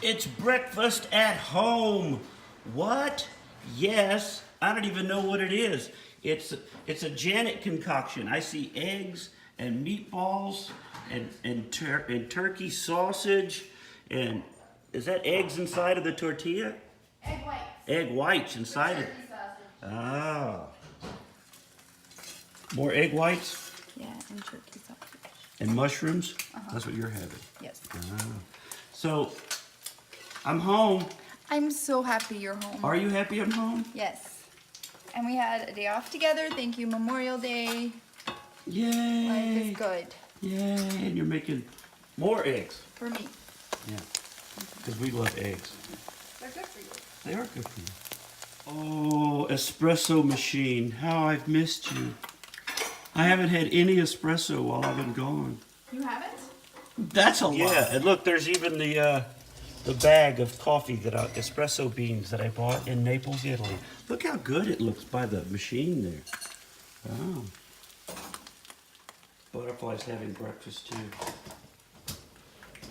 It's breakfast at home. What? Yes. I don't even know what it is. It's a Janet concoction. I see eggs and meatballs and turkey sausage and is that eggs inside of the tortilla? Egg whites. Egg whites inside it. Turkey sausage. Ah. More egg whites Yeah, and turkey sausage. and mushrooms. That's what you're having. Yes. Ah. So I'm home. I'm so happy you're home. Are you happy I'm home? Yes. And we had a day off together. Thank you, Memorial Day. Yay! Life is good Yay! And you're making more eggs. for me. Yeah. Because we love eggs. They're good for you. They are good for you. Oh, espresso machine. How I've missed you. I haven't had any espresso while I've been gone. You haven't? That's a lot. Yeah, and look, there's even the bag of coffee espresso beans that I bought in Naples, Italy. Look how good it looks by the machine there. Oh. Butterfly's having breakfast too.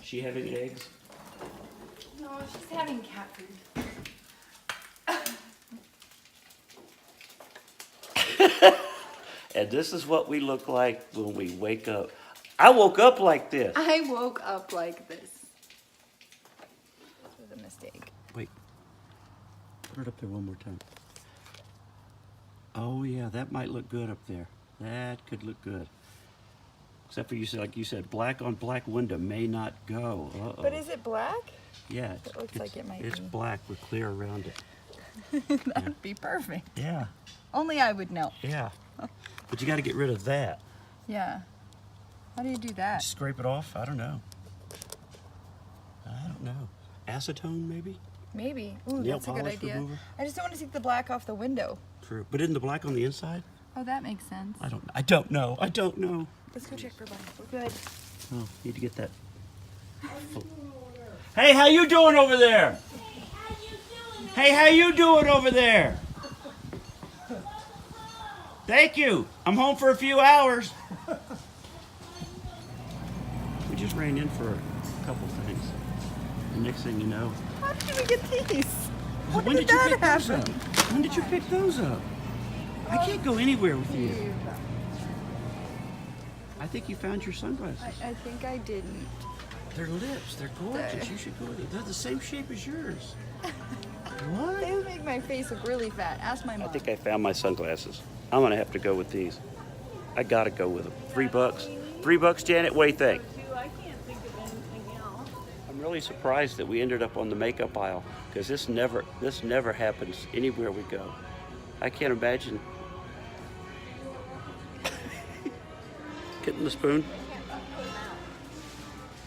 She having eggs? No, she's having cat food. And this is what we look like when we wake up. I woke up like this. I woke up like this. This was a mistake. Wait. Put it up there one more time. Oh yeah, that might look good up there. That could look good. Except for you said, like you said, black on black window may not go. Uh-oh. But is it black? Yeah, It looks like it might it's be. black with clear around it. That would be perfect. Yeah, Only I would know. yeah. But you got to get rid of that. Yeah. How do you do that? Scrape it off. I don't know. I don't know. Acetone maybe. Maybe. Ooh, Nail that's a good polish idea. remover? I just don't want to take the black off the window. True. But isn't the black on the inside? Oh, that makes sense. I don't know. I don't know. Let's go check for Bunny. We're good. Oh, need to get that. Hey, how you doing over there? Hey, how you doing over there? Thank you. I'm home for a few hours. We just ran in for a couple things. The next thing you know. How did we get these? When did you pick those up? When did you pick those up? I can't go anywhere with you. I think you found your sunglasses. I think I didn't. They're lips. They're gorgeous. You should go with it. They're the same shape as yours. What? They would make my face look really fat. Ask my I mom. think I found my sunglasses. I'm gonna have to go with these. I gotta go with them. $3. $3, Janet. What do you think? I can't think of anything else. I'm really surprised that we ended up on the makeup aisle because this never happens anywhere we go. I can't imagine. Getting the spoon?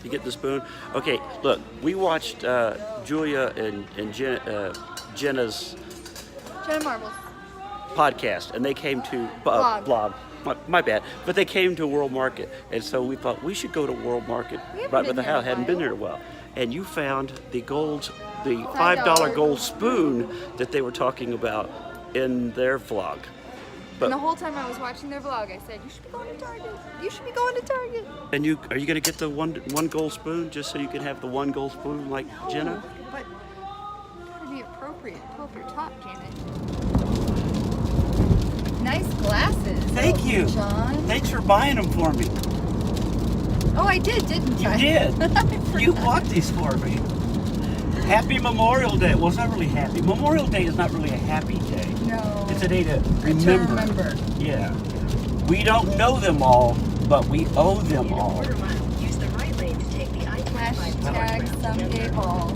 You get the spoon? Okay, look, we watched Julia and Jenna's Jenna Marbles. podcast, and they came to blog. My bad, but they came to World Market, and so we thought we should go to World Market We haven't right been with the there in house. a Hadn't been while. there in a while, and you found the $5 $5 gold spoon that they were talking about in their vlog. And the But whole time I was watching their vlog, I said, "You should be going to Target. You should be going to Target." are you gonna get the one gold spoon just so you can have the one gold spoon like Jenna? But you gotta be appropriate. Pull up your top, Janet. Nice glasses. Thank you. John. Thanks for buying them for me. Oh, I did, didn't You I? did. You bought these for me. Happy Memorial Day. Well, it's not really happy. Memorial Day is not really a happy day. No. It's a day to To remember. remember. Yeah. We don't know them all, but we owe them all. Use the right lane to take the Hashtag someday fall.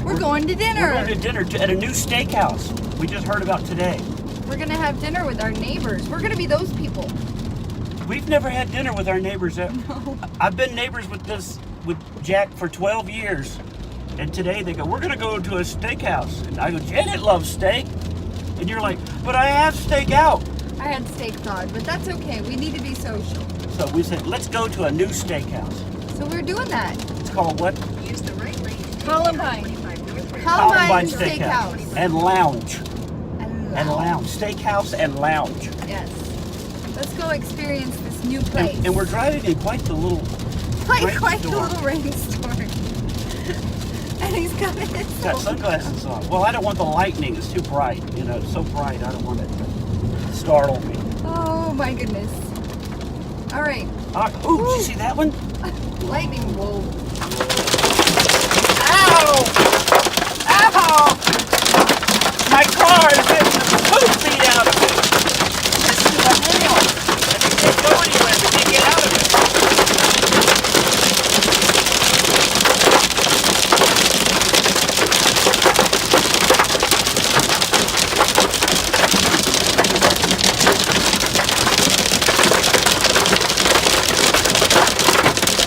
We're going to We're dinner. going to dinner at a new steakhouse we just heard about today. We're gonna have dinner with our neighbors. We're gonna be those people. We've never had dinner with our neighbors. I've been neighbors with Jack for 12 years. And today they go, we're going to go to a steakhouse. And I go, Janet loves steak. And you're like, but I have steak out. I had steak thawed, but that's okay. We need to be social. So we said, let's go to a new steakhouse. So we're doing that. It's called what? Use the right lane to take Columbine. the I-25 Columbine Steakhouse. And lounge. And And lounge. Steakhouse and lounge. Yes. Let's go experience this new place. And we're driving in quite the little quite the rainstorm. little rainstorm. And Daddy's got it. Got sunglasses on. Well, I don't want the lightning. It's too bright. You know, it's so bright. I don't want it to startle me. Oh my goodness. All right. Ooh, did you see that one? Lightning bolt. Ow! Ow! My car is getting the poop beat out of it. This is the hail. And you can't go anywhere. We can't get out of it.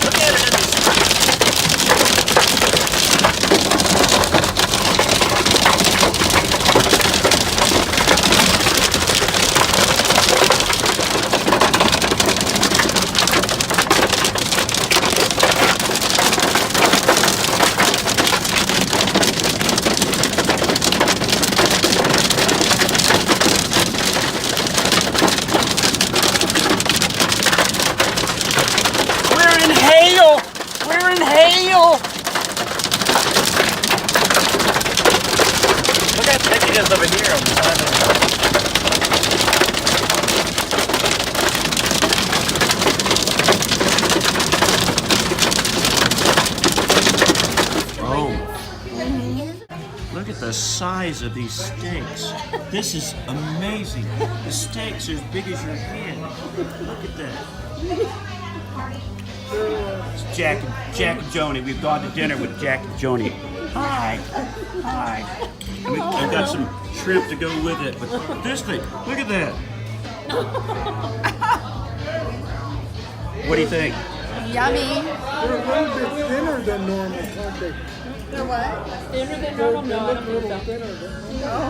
Look at it in this. We're in hail! We're in hail! Look how thick it is over here on the side of the Oh. Look at the size of these steaks. This is amazing. The steaks are as big as your head. Look at that. It's Jack and Joni. We've gone to dinner with Jack and Joni. Hi. Hi. And I've got some shrimp to go with it. But this thing, look at that. What do you think? Yummy. They're a little bit thinner than normal, aren't they? They're what? Thinner than They're normal? a little thinner than normal.